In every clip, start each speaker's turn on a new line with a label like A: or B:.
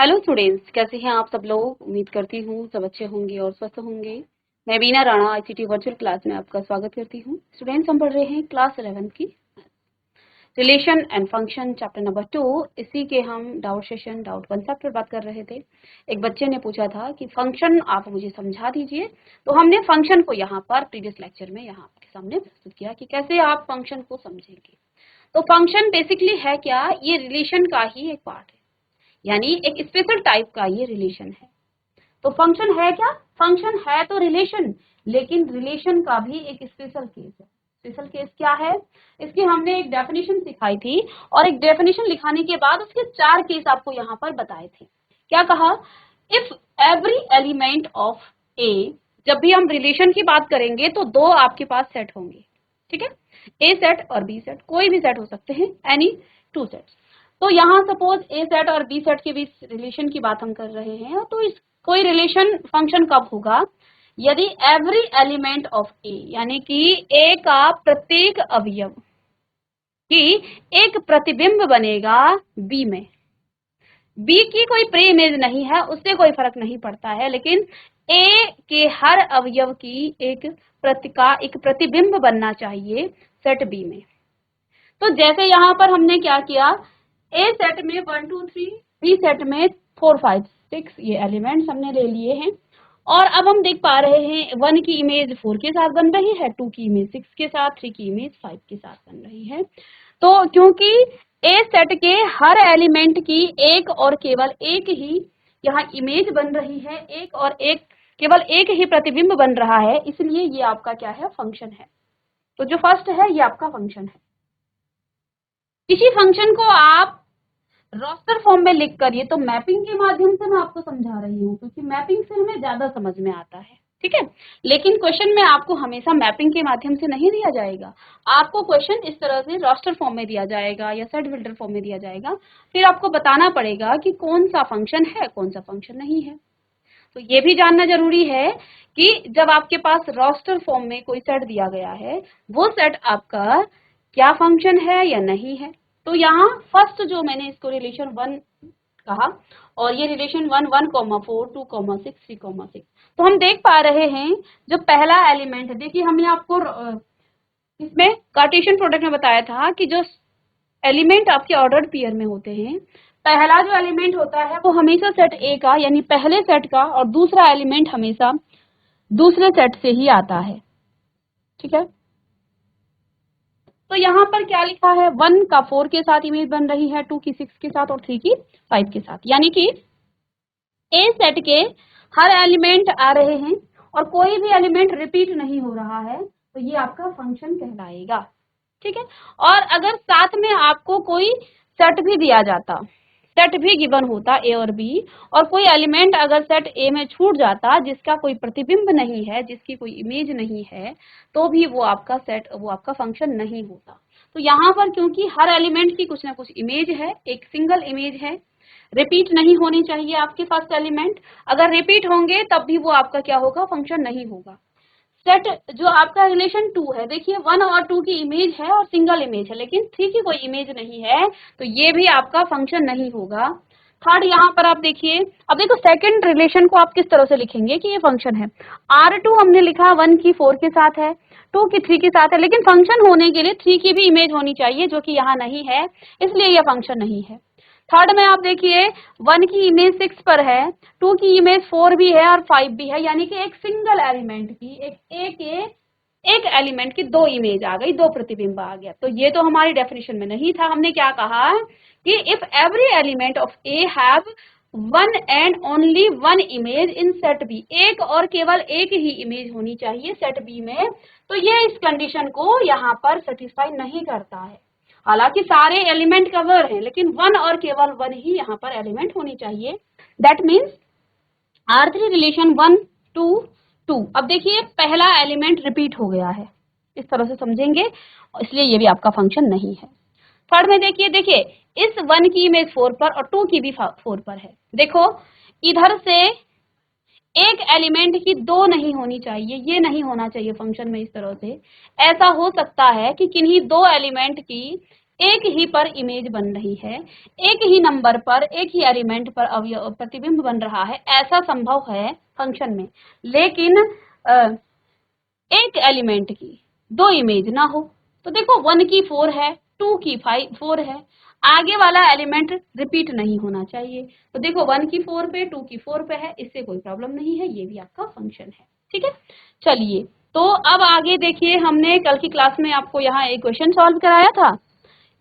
A: Hello students, कैसे हैं आप सब लोग। उम्मीद करती हूँ सब अच्छे होंगे और स्वस्थ होंगे। मैं बीना राणा आईसीटी वर्चुअल क्लास में आपका स्वागत करती हूँ। स्टूडेंट्स, हम पढ़ रहे हैं क्लास 11 की relation and function chapter number 2। इसी के हम डाउट सेशन डाउट कंसेप्ट पर बात कर रहे थे। एक बच्चे ने पूछा था कि फंक्शन आप मुझे समझा दीजिए, तो हमने फंक्शन को यहाँ पर प्रीवियस लेक्चर में यहाँ आपके सामने प्रस्तुत किया कि कैसे आप फंक्शन को समझेंगे। तो फंक्शन बेसिकली है क्या, ये रिलेशन का ही एक पार्ट है, यानी एक स्पेशल टाइप का ये रिलेशन है। तो फंक्शन है क्या, फंक्शन है तो रिलेशन, लेकिन रिलेशन का भी एक स्पेशल केस है। स्पेशल केस क्या है, इसकी हमने एक डेफिनेशन सिखाई थी और एक डेफिनेशन लिखाने के बाद उसके 4 केस आपको यहाँ पर बताए थे। क्या कहा, इफ एवरी एलिमेंट ऑफ ए, जब भी हम रिलेशन की बात करेंगे तो दो आपके पास सेट होंगे, ठीक है, ए सेट और बी सेट, कोई भी सेट हो सकते हैं, एनी टू सेट्स। तो यहाँ सपोज ए सेट और बी सेट के बीच रिलेशन की बात हम कर रहे हैं, तो इस कोई रिलेशन फंक्शन कब होगा, यदि एवरी एलिमेंट ऑफ ए, यानी कि ए का प्रत्येक अवयव की एक प्रतिबिंब बनेगा बी में। बी की कोई प्री इमेज नहीं है, उससे कोई फर्क नहीं पड़ता है, लेकिन ए के हर अवयव की एक प्रतिबिंब बनना चाहिए सेट बी में। तो जैसे यहाँ पर हमने क्या किया, ए सेट में 1 2 3, बी सेट में 4 5 6 ये एलिमेंट्स हमने ले लिए हैं। और अब हम देख पा रहे हैं 1 की इमेज 4 के साथ बन रही है, 2 की इमेज 6 के साथ, 3 की इमेज 5 के साथ बन रही है। तो क्योंकि ए सेट के हर एलिमेंट की एक और केवल एक ही यहाँ इमेज बन रही है, एक और एक केवल एक ही प्रतिबिंब बन रहा है, इसलिए ये आपका क्या है, फंक्शन है। तो जो फर्स्ट है ये आपका फंक्शन है। किसी फंक्शन को आप रोस्टर फॉर्म में लिख कर, ये तो मैपिंग के माध्यम से मैं आपको समझा रही हूँ, क्योंकि मैपिंग से हमें ज्यादा समझ में आता है, ठीक है। लेकिन क्वेश्चन में आपको हमेशा मैपिंग के माध्यम से नहीं दिया जाएगा, आपको क्वेश्चन इस तरह से रोस्टर फॉर्म में दिया जाएगा या सेट बिल्डर फॉर्म में दिया जाएगा। फिर आपको बताना पड़ेगा कि कौन सा फंक्शन है, कौन सा फंक्शन नहीं है। तो ये भी जानना जरूरी है कि जब आपके पास रोस्टर फॉर्म में कोई सेट दिया गया है, वो सेट आपका क्या फंक्शन है या नहीं है। तो यहाँ फर्स्ट जो मैंने इसको रिलेशन 1 कहा, और ये रिलेशन 1 1 4 2 6 3 6, तो हम देख पा रहे हैं जो पहला एलिमेंट है, देखिए हमने आपको इसमें कार्टेशियन प्रोडक्ट में बताया था कि जो एलिमेंट आपके ऑर्डर्ड पेयर में होते हैं, पहला जो एलिमेंट होता है वो हमेशा सेट ए का यानी पहले सेट का, और दूसरा एलिमेंट हमेशा दूसरे सेट से ही आता है, ठीक है। तो यहाँ पर क्या लिखा है, 1 का 4 के साथ इमेज बन रही है, 2 की 6 के साथ और 3 की 5 के साथ, यानी कि ए सेट के हर एलिमेंट आ रहे हैं और कोई भी एलिमेंट रिपीट नहीं हो रहा है, तो ये आपका फंक्शन कहलाएगा, ठीक है। और अगर साथ में आपको कोई सेट भी दिया जाता, सेट भी गिवन होता ए और बी, और कोई एलिमेंट अगर सेट ए में छूट जाता जिसका कोई प्रतिबिंब नहीं है, जिसकी कोई इमेज नहीं है, तो भी वो आपका सेट, वो आपका फंक्शन नहीं होता। तो यहाँ पर क्योंकि हर एलिमेंट की कुछ ना कुछ इमेज है, एक सिंगल इमेज है, रिपीट नहीं होनी चाहिए आपके फर्स्ट एलिमेंट, अगर रिपीट होंगे तब भी वो आपका क्या होगा, फंक्शन नहीं होगा। सेट जो आपका रिलेशन 2 है, देखिए 1 और 2 की इमेज है और सिंगल इमेज है, लेकिन 3 की कोई इमेज नहीं है, तो ये भी आपका फंक्शन नहीं होगा। थर्ड यहाँ पर आप देखिए, अब देखो सेकंड रिलेशन को आप किस तरह से लिखेंगे कि ये फंक्शन है। R2 हमने लिखा 1 की 4 के साथ है, 2 की 3 के साथ है, लेकिन फंक्शन होने के लिए 3 की भी इमेज होनी चाहिए, जो कि यहाँ नहीं है, इसलिए यह फंक्शन नहीं है। थर्ड में आप देखिए 1 की इमेज 6 पर है, 2 की इमेज 4 भी है और 5 भी है, यानी कि एक सिंगल एलिमेंट की एक एलिमेंट की दो इमेज आ गई, दो प्रतिबिंब आ गया। तो ये तो हमारी डेफिनेशन में नहीं था। हमने क्या कहा कि if every element of A have 1 and only 1 image in set B, एक और केवल एक ही इमेज होनी चाहिए सेट बी में, तो ये इस कंडीशन को यहाँ पर सेटिस्फाई नहीं करता है। हालांकि सारे एलिमेंट कवर हैं, लेकिन 1 और केवल 1 ही यहाँ पर एलिमेंट होनी चाहिए। That means R3 relation 1 2 2। अब देखिए पहला एलिमेंट रिपीट हो गया है, इस तरह से समझेंगे, इसलिए ये भी आपका फंक्शन नहीं है। थर्ड में देखिए, इस 1 की इमेज 4 पर और 2 की भी 4 पर है। देखो इधर से एक एलिमेंट की दो नहीं होनी चाहिए, ये नहीं होना चाहिए फंक्शन में इस तरह से। ऐसा हो सकता है कि किन्हीं दो एलिमेंट की एक ही पर इमेज बन रही है, एक ही नंबर पर, एक ही एलिमेंट पर अवयव प्रतिबिंब बन रहा है, ऐसा संभव है फंक्शन में। लेकिन एक एलिमेंट की दो इमेज ना हो। तो देखो 1 की 4 है, 2 की 4 है, आगे वाला एलिमेंट रिपीट नहीं होना चाहिए। तो देखो 1 की 4 पे, 2 की 4 पे है, इससे कोई प्रॉब्लम नहीं है, ये भी आपका फंक्शन है। ठीक है, चलिए तो अब आगे देखिए, हमने कल की क्लास में आपको यहाँ एक क्वेश्चन सॉल्व कराया था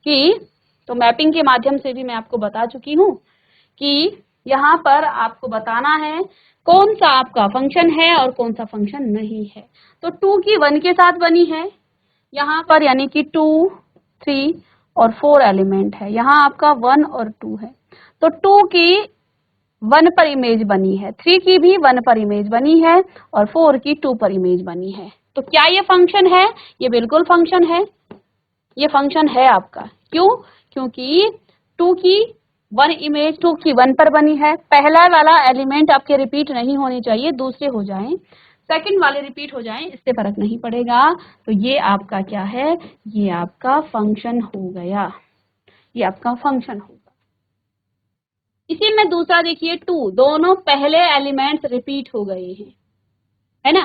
A: कि, तो मैपिंग के माध्यम से भी मैं आपको बता चुकी हूँ कि यहाँ पर आपको बताना है कौन सा आपका फंक्शन है और कौन सा फंक्शन नहीं है। तो 2 की 1 के साथ बनी है यहाँ पर, यानी कि 2, 3 और 4 एलिमेंट है, यहाँ आपका 1 और 2 है। तो 2 की 1 पर इमेज बनी है, 3 की भी 1 पर इमेज बनी है और 4 की 2 पर इमेज बनी है। तो क्या ये फंक्शन है? ये बिल्कुल फंक्शन है, ये फंक्शन है आपका। क्यों? क्योंकि 2 की 1 इमेज 2 की 1 पर बनी है, पहला वाला एलिमेंट आपके रिपीट नहीं होने चाहिए, दूसरे हो जाएं, सेकंड वाले रिपीट हो जाएं, इससे फर्क नहीं पड़ेगा। तो ये आपका क्या है? ये आपका फंक्शन हो गया, ये आपका फंक्शन होगा। इसी में दूसरा देखिए 2, दोनों पहले एलिमेंट्स रिपीट हो गए हैं, है ना।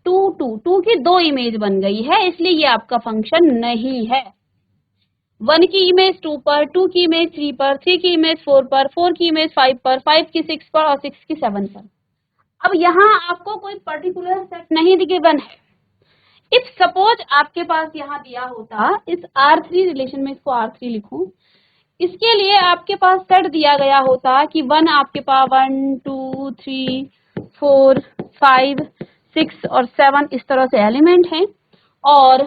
A: 2 की 2 इमेज बन गई है, इसलिए ये आपका फंक्शन नहीं है। 1 की इमेज 2 पर, 2 की इमेज 3 पर, 3 की इमेज 4 पर, 4 की इमेज 5 पर, 5 की 6 पर और 6 की 7 पर। अब यहाँ आपको कोई पर्टिकुलर सेट नहीं गिवन है। इफ सपोज आपके पास यहाँ दिया होता, इस R3 रिलेशन में, इसको R3 लिखूं, इसके लिए आपके पास सेट दिया गया होता कि 1 आपके पास 1 2 3 4 5 6 और 7 इस तरह से एलिमेंट हैं, और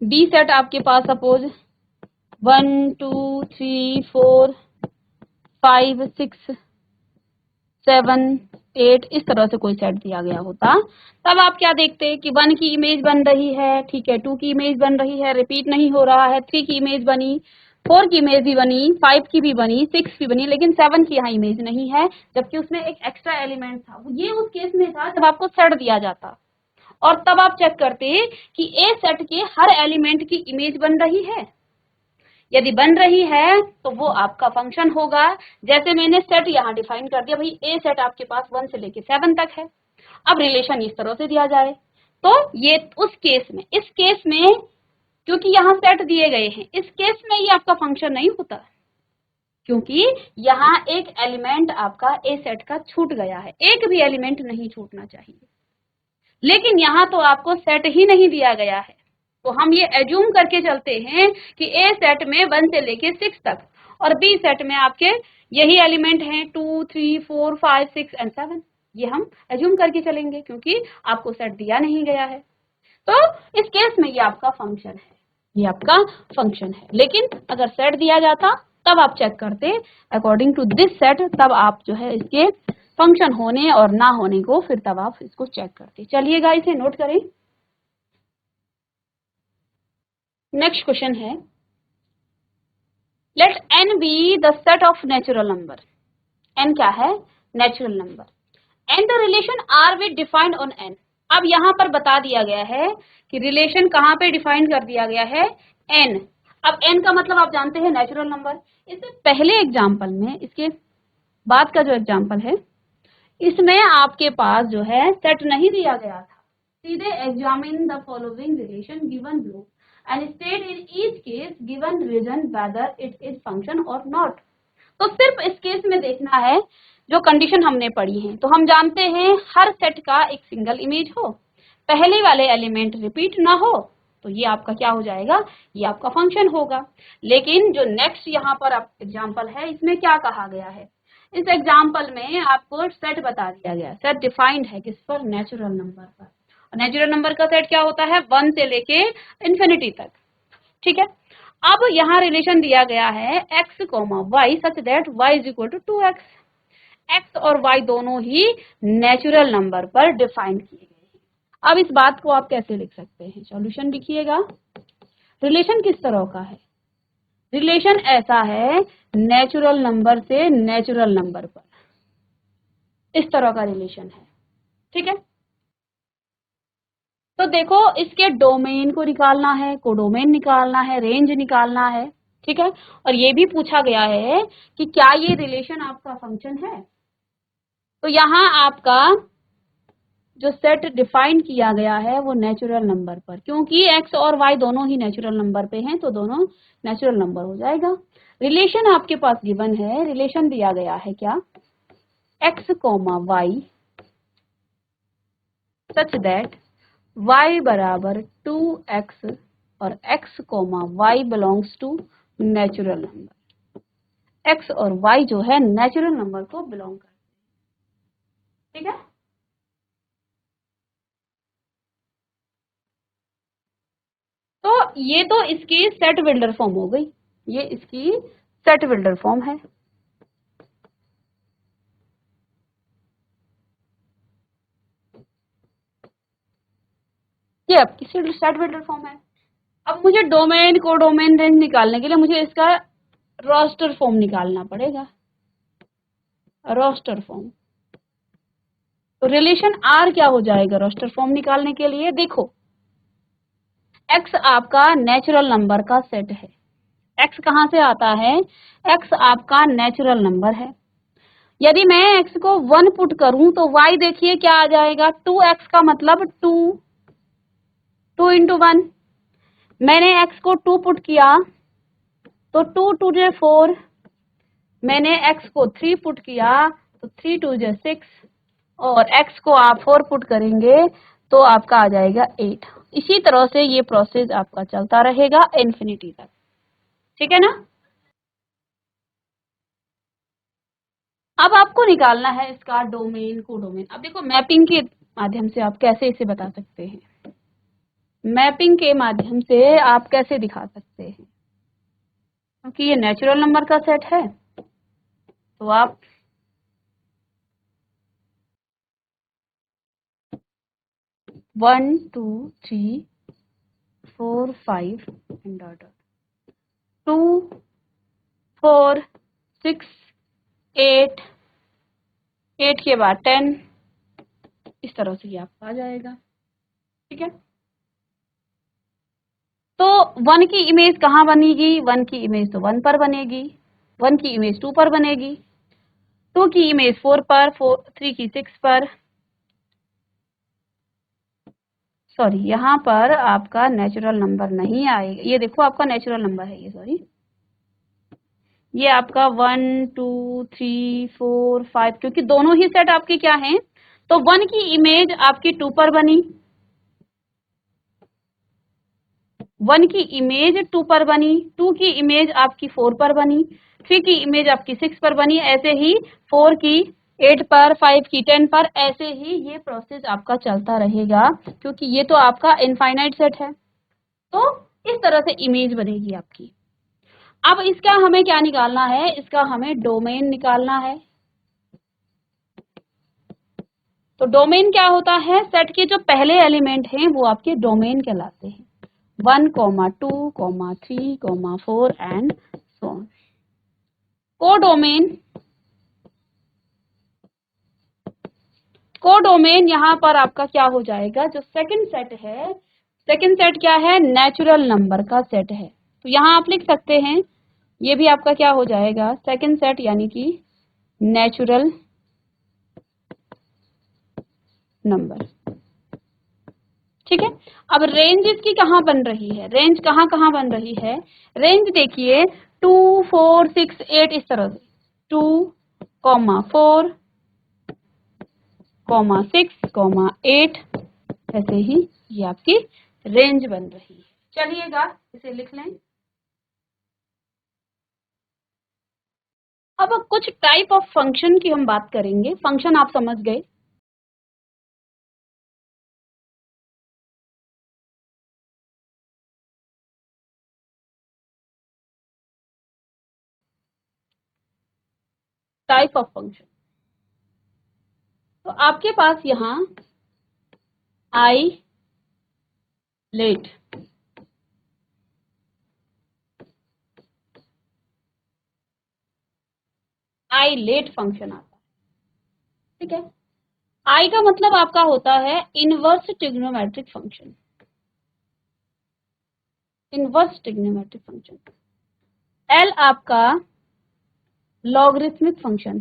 A: बी सेट आपके पास सपोज 1 2 3 4 5 6 7 8 इस तरह से कोई सेट दिया गया होता, तब आप क्या देखते कि 1 की इमेज बन रही है, ठीक है, 2 की इमेज बन रही है, रिपीट नहीं हो रहा है, 3 की इमेज बनी, 4 की इमेज भी बनी, 5 की भी बनी, 6 की बनी, लेकिन 7 की यहाँ इमेज नहीं है, जबकि उसमें एक एक्स्ट्रा एलिमेंट था। ये उस केस में था जब आपको सेट दिया जाता, और तब आप चेक करते कि ए सेट के हर एलिमेंट की इमेज बन रही है। यदि बन रही है तो वो आपका फंक्शन होगा। जैसे मैंने सेट यहाँ डिफाइन कर दिया, भाई ए सेट आपके पास 1 से लेके 7 तक है। अब रिलेशन इस तरह से दिया जाए तो ये उस केस में, इस केस में क्योंकि यहाँ सेट दिए गए हैं, इस केस में ये आपका फंक्शन नहीं होता, क्योंकि यहाँ एक एलिमेंट आपका ए सेट का छूट गया है, एक भी एलिमेंट नहीं छूटना चाहिए। लेकिन यहाँ तो आपको सेट ही नहीं दिया गया है, तो हम ये एज्यूम करके चलते हैं कि ए सेट में 1 से लेके 6 तक और बी सेट में आपके यही एलिमेंट हैं 2 3 4 5 6 एंड 7। ये हम एज्यूम करके चलेंगे क्योंकि आपको सेट दिया नहीं गया है। तो इस केस में ये आपका फंक्शन है, ये आपका फंक्शन है। लेकिन अगर सेट दिया जाता तब आप चेक करते अकॉर्डिंग टू दिस सेट, तब आप जो है इसके फंक्शन होने और ना होने को फिर तब आप इसको चेक करते। चलिएगा, इसे नोट करें। नेक्स्ट क्वेश्चन है, let n be the set of natural number. n क्या है? Natural number. And the relation R with defined on n। अब यहाँ पर बता दिया गया है कि रिलेशन कहाँ पे डिफाइन कर दिया गया है? n। अब n का मतलब आप जानते हैं नेचुरल नंबर। इससे पहले एग्जाम्पल में, इसके बाद का जो एग्जाम्पल है, इसमें आपके पास जो है सेट नहीं दिया गया था, सीधे examine the following relation given below and state in each case given reason whether it is function और नॉट। तो सिर्फ इस केस में देखना है जो कंडीशन हमने पढ़ी है। तो हम जानते हैं हर सेट का एक सिंगल इमेज हो, पहले वाले एलिमेंट रिपीट ना हो, तो ये आपका क्या हो जाएगा? ये आपका फंक्शन होगा। लेकिन जो नेक्स्ट यहाँ पर एग्जाम्पल है, इसमें क्या कहा गया है? इस एग्जाम्पल में आपको सेट बता दिया गया, सेट डिफाइंड है किस पर? नेचुरल नंबर पर। और नेचुरल नंबर का सेट क्या होता है? 1 से लेके इंफिनिटी तक। ठीक है, अब यहाँ रिलेशन दिया गया है x, y such that y is equal to 2x। x और y दोनों ही नेचुरल नंबर पर डिफाइन किए गए हैं। अब इस बात को आप कैसे लिख सकते हैं? सॉल्यूशन लिखिएगा। रिलेशन किस तरह का है? रिलेशन ऐसा है, नेचुरल नंबर से नेचुरल नंबर पर, इस तरह का रिलेशन है। ठीक है, तो देखो इसके डोमेन को निकालना है, कोडोमेन निकालना है, रेंज निकालना है, ठीक है। और ये भी पूछा गया है कि क्या ये रिलेशन आपका फंक्शन है। तो यहाँ आपका जो सेट डिफाइन किया गया है वो नेचुरल नंबर पर, क्योंकि एक्स और वाई दोनों ही नेचुरल नंबर पे हैं तो दोनों नेचुरल नंबर हो जाएगा। रिलेशन आपके पास गिवन है, रिलेशन दिया गया है क्या, X comma Y such that y बराबर 2x और x comma Y belongs to natural number. x और y जो है नेचुरल नंबर को बिलोंग करते हैं, ठीक है। तो ये तो इसकी सेट बिल्डर फॉर्म हो गई, ये इसकी सेट बिल्डर फॉर्म है। ये आपकी सेट बिल्डर फॉर्म है। अब मुझे डोमेन को डोमेन रेंज निकालने के लिए मुझे इसका रोस्टर फॉर्म निकालना पड़ेगा, रोस्टर फॉर्म। तो रिलेशन आर क्या हो जाएगा रोस्टर फॉर्म निकालने के लिए, देखो x आपका नेचुरल नंबर का सेट है। x कहाँ से आता है, x आपका नेचुरल नंबर है। यदि मैं x को 1 पुट करूं तो y देखिए क्या आ जाएगा, 2x का मतलब 2, 2 इंटू 1। मैंने x को 2 पुट किया तो 2 टू जे 4, मैंने x को 3 पुट किया तो 3 टू जे 6, और x को आप 4 पुट करेंगे तो आपका आ जाएगा 8। इसी तरह से ये प्रोसेस आपका चलता रहेगा इन्फिनिटी तक, ठीक है ना। अब आपको निकालना है इसका डोमेन को डोमेन। अब देखो मैपिंग के माध्यम से आप कैसे इसे बता सकते हैं, मैपिंग के माध्यम से आप कैसे दिखा सकते हैं, क्योंकि ये नेचुरल नंबर का सेट है तो आप 1 2 3 4 5 एंड डॉट 2 4 6 8, 8 के बाद 10, इस तरह से ये आपका आ जाएगा, ठीक है। तो 1 की इमेज कहाँ बनेगी, 1 की इमेज तो 1 पर बनेगी, 1 की इमेज 2 पर बनेगी, 2 की इमेज 4 पर, 3 की 6 पर। सॉरी यहाँ पर आपका नेचुरल नंबर नहीं आएगा, ये देखो आपका नेचुरल नंबर है ये, सॉरी ये आपका 1 2 3 4 5, क्योंकि दोनों ही सेट आपके क्या हैं, तो 1 की इमेज आपकी 2 पर बनी, 1 की इमेज 2 पर बनी, 2 की इमेज आपकी 4 पर बनी, 3 की इमेज आपकी 6 पर बनी, ऐसे ही 4 की 8 पर, 5 की 10 पर, ऐसे ही ये प्रोसेस आपका चलता रहेगा, क्योंकि ये तो आपका इनफाइनाइट सेट है। तो इस तरह से इमेज बनेगी आपकी। अब इसका हमें क्या निकालना है, इसका हमें डोमेन निकालना है। तो डोमेन क्या होता है, सेट के जो पहले एलिमेंट हैं वो आपके डोमेन कहलाते हैं, 1 2 3 4 and so on. Codomain, codomain यहाँ पर आपका क्या हो जाएगा, जो सेकंड सेट है, सेकंड सेट क्या है, नेचुरल नंबर का सेट है। तो यहाँ आप लिख सकते हैं, ये भी आपका क्या हो जाएगा, सेकंड सेट यानी कि नेचुरल नंबर, ठीक है। अब रेंज इसकी कहाँ बन रही है, रेंज कहाँ कहाँ बन रही है, रेंज देखिए 2 4 6 8, इस तरह से 2 4 6 8, ऐसे ही ये आपकी रेंज बन रही है। चलिएगा इसे लिख लें। अब कुछ टाइप ऑफ फंक्शन की हम बात करेंगे, फंक्शन आप समझ गए। टाइप ऑफ फंक्शन, तो आपके पास यहाँ I let, I let function आता है, ठीक है। आई का मतलब आपका होता है inverse trigonometric function, inverse trigonometric function. L आपका लॉगरिथमिक फंक्शन,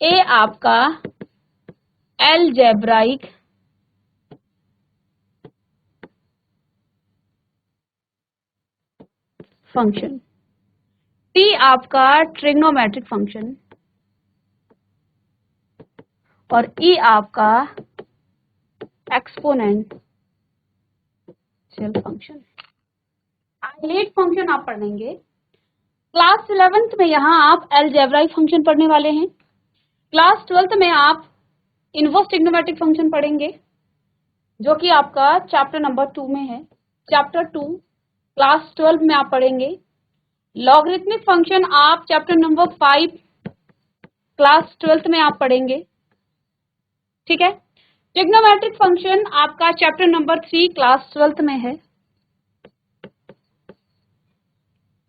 A: ए आपका अलजेब्राइक फंक्शन, टी आपका ट्रिग्नोमेट्रिक फंक्शन और ई आपका एक्सपोनेंशियल फंक्शन। आइलेट फंक्शन आप पढ़ेंगे क्लास 11th में, यहाँ आप अलजेब्राइक फंक्शन पढ़ने वाले हैं। क्लास 12th में आप इनवर्स ट्रिग्नोमेट्रिक फंक्शन पढ़ेंगे जो कि आपका चैप्टर नंबर 2 में है। चैप्टर 2 क्लास 12 में आप पढ़ेंगे। लॉगरिथमिक फंक्शन आप चैप्टर नंबर 5 क्लास 12th में आप पढ़ेंगे, ठीक है। ट्रिग्नोमेट्रिक फंक्शन आपका चैप्टर नंबर 3 क्लास 12th में है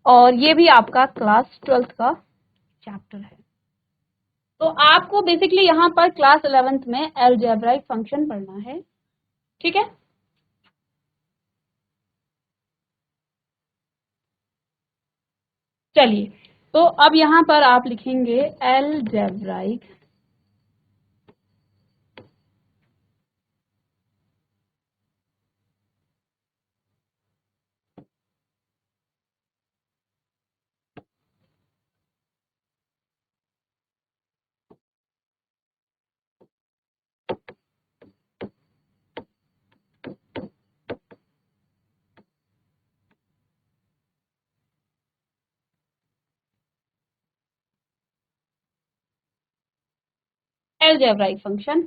A: और ये भी आपका क्लास 12th का चैप्टर है। तो आपको बेसिकली यहाँ पर क्लास 11th में अलजेब्राइक फंक्शन पढ़ना है, ठीक है। चलिए, तो अब यहाँ पर आप लिखेंगे algebraic algebraic function.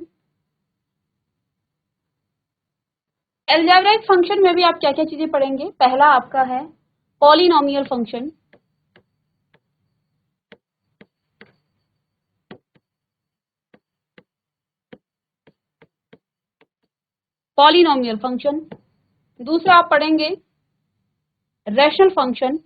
A: Algebraic function में भी आप क्या क्या चीजें पढ़ेंगे? पहला आपका है पॉलिनोमियल फंक्शन, पॉलिनोमियल फंक्शन। दूसरा आप पढ़ेंगे rational function,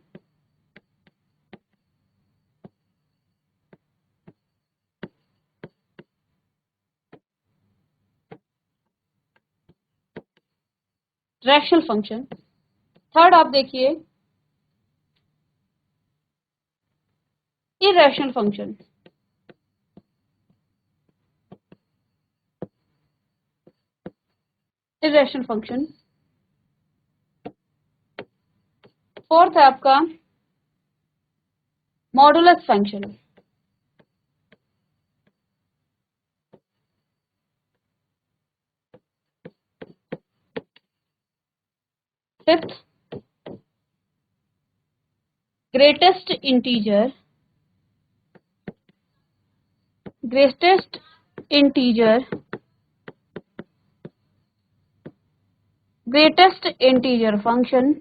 A: rational function. Third आप देखिए irrational function, irrational function. Fourth है आपका modulus function. Fifth greatest integer, greatest integer, greatest integer function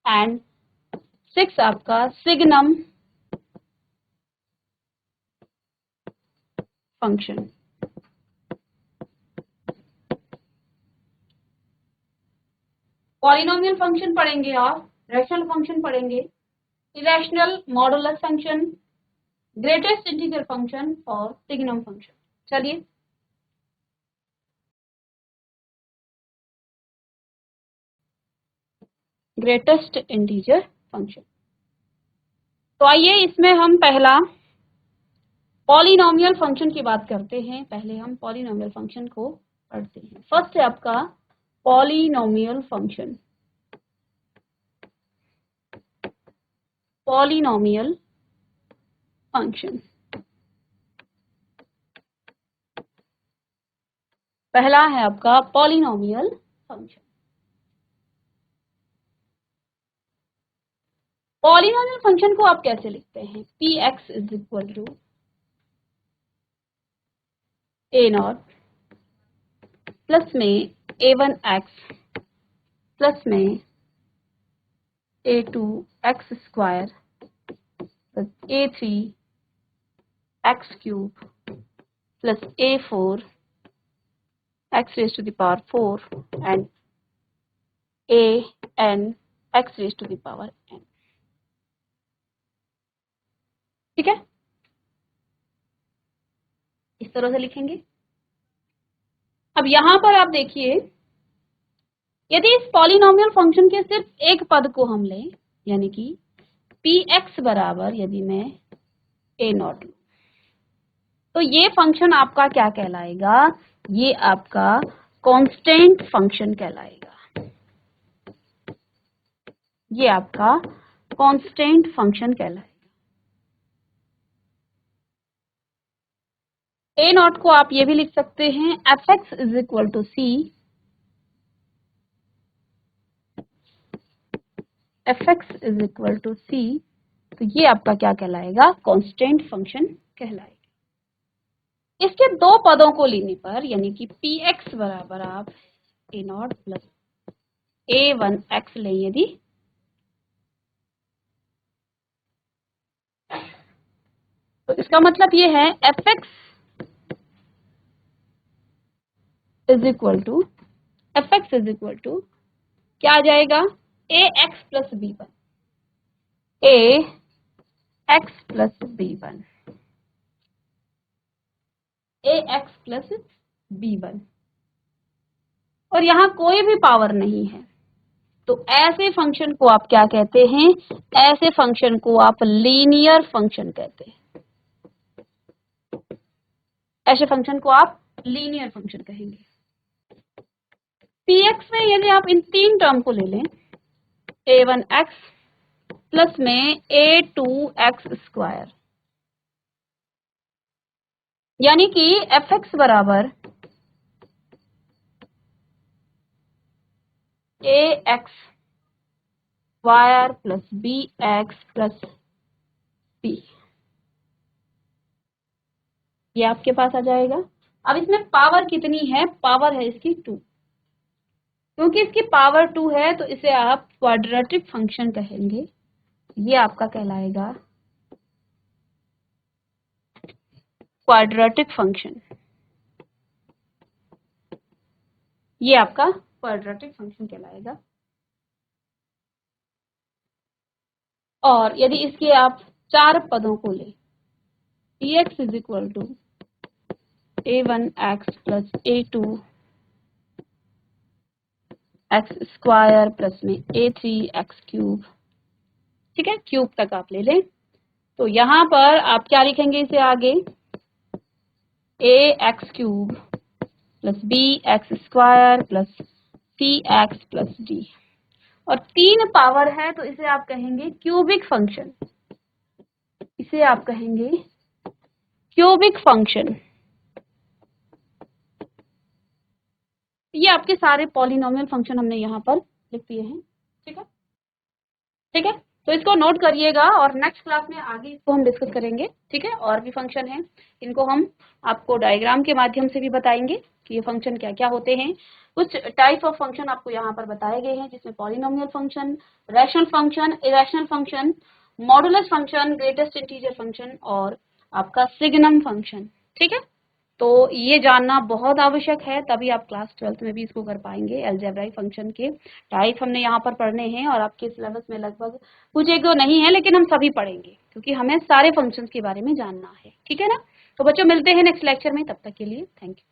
A: and six आपका सिग्नम फंक्शन। पॉलिनोमियल फंक्शन पढ़ेंगे आप, रैशनल फंक्शन पढ़ेंगे, irrational modulus function, greatest integer function और signum function. चलिए, greatest integer function. तो आइए इसमें हम पहला पॉलिनोमियल फंक्शन की बात करते हैं। पहले हम पॉलिनोमियल फंक्शन को पढ़ते हैं। फर्स्ट है आपका पॉलिनोमियल फंक्शन, पॉलिनोमियल फंक्शन। पहला है आपका पॉलिनोमियल फंक्शन। पॉलिनोमियल फंक्शन को आप कैसे लिखते हैं? P X is equal to A not plus में a1x प्लस में a2x square plus a3x cube plus a4x raise to the power 4 and an x raise to the power n। ठीक है, इस तरह से लिखेंगे। अब यहां पर आप देखिए, यदि इस पॉलिनोमियल फंक्शन के सिर्फ एक पद को हम लें, यानी कि px बराबर यदि मैं a नॉट लूं, तो ये फंक्शन आपका क्या कहलाएगा? ये आपका कांस्टेंट फंक्शन कहलाएगा। ये आपका कांस्टेंट फंक्शन कहलाएगा। a नॉट को आप ये भी लिख सकते हैं fx is equal to c, fx is equal to c, तो ये आपका क्या कहलाएगा? कांस्टेंट फंक्शन कहलाएगा। इसके दो पदों को लेने पर, यानी कि px बराबर आप a नॉट प्लस a1x लें यदि, तो इसका मतलब ये है fx इज इक्वल टू क्या आ जाएगा? ax plus b1, ax plus b1, ax plus b1, और यहाँ कोई भी पावर नहीं है, तो ऐसे फंक्शन को आप क्या कहते हैं? ऐसे फंक्शन को आप लीनियर फंक्शन कहते हैं। ऐसे फंक्शन को आप लीनियर फंक्शन कहेंगे। px में यदि आप इन तीन टर्म को ले लें, a1x प्लस में a2x स्क्वायर, यानी कि fx बराबर ax square plus bx plus c, ये आपके पास आ जाएगा। अब इसमें पावर कितनी है? पावर है इसकी 2, क्योंकि इसकी पावर 2 है तो इसे आप क्वाड्रेटिक फंक्शन कहेंगे। ये आपका कहलाएगा क्वाड्रेटिक फंक्शन। ये आपका क्वाड्रेटिक फंक्शन कहलाएगा। और यदि इसके आप चार पदों को लें, px is equal to a1x plus a2x square plus में a3x क्यूब, ठीक है, क्यूब तक आप ले लें, तो यहां पर आप क्या लिखेंगे इसे आगे? ax cube plus bx square plus cx plus d, और 3 पावर है तो इसे आप कहेंगे क्यूबिक फंक्शन। इसे आप कहेंगे क्यूबिक फंक्शन। ये आपके सारे पॉलिनोमियल फंक्शन हमने यहाँ पर लिख दिए हैं। ठीक है, ठीक है, तो इसको नोट करिएगा और नेक्स्ट क्लास में आगे इसको हम डिस्कस करेंगे। ठीक है, और भी फंक्शन हैं, इनको हम आपको डायग्राम के माध्यम से भी बताएंगे कि ये फंक्शन क्या क्या होते हैं। कुछ टाइप ऑफ फंक्शन आपको यहाँ पर बताए गए हैं, जिसमें polynomial function, rational function, irrational function, modulus function, greatest integer function और आपका सिग्नम फंक्शन। ठीक है, तो ये जानना बहुत आवश्यक है, तभी आप क्लास 12th में भी इसको कर पाएंगे। अलजेब्राइक फंक्शन के टाइप हमने यहाँ पर पढ़ने हैं और आपके सिलेबस में लगभग कुछ एक दो नहीं है, लेकिन हम सभी पढ़ेंगे क्योंकि हमें सारे फंक्शंस के बारे में जानना है। ठीक है ना, तो बच्चों मिलते हैं नेक्स्ट लेक्चर में, तब तक के लिए थैंक यू।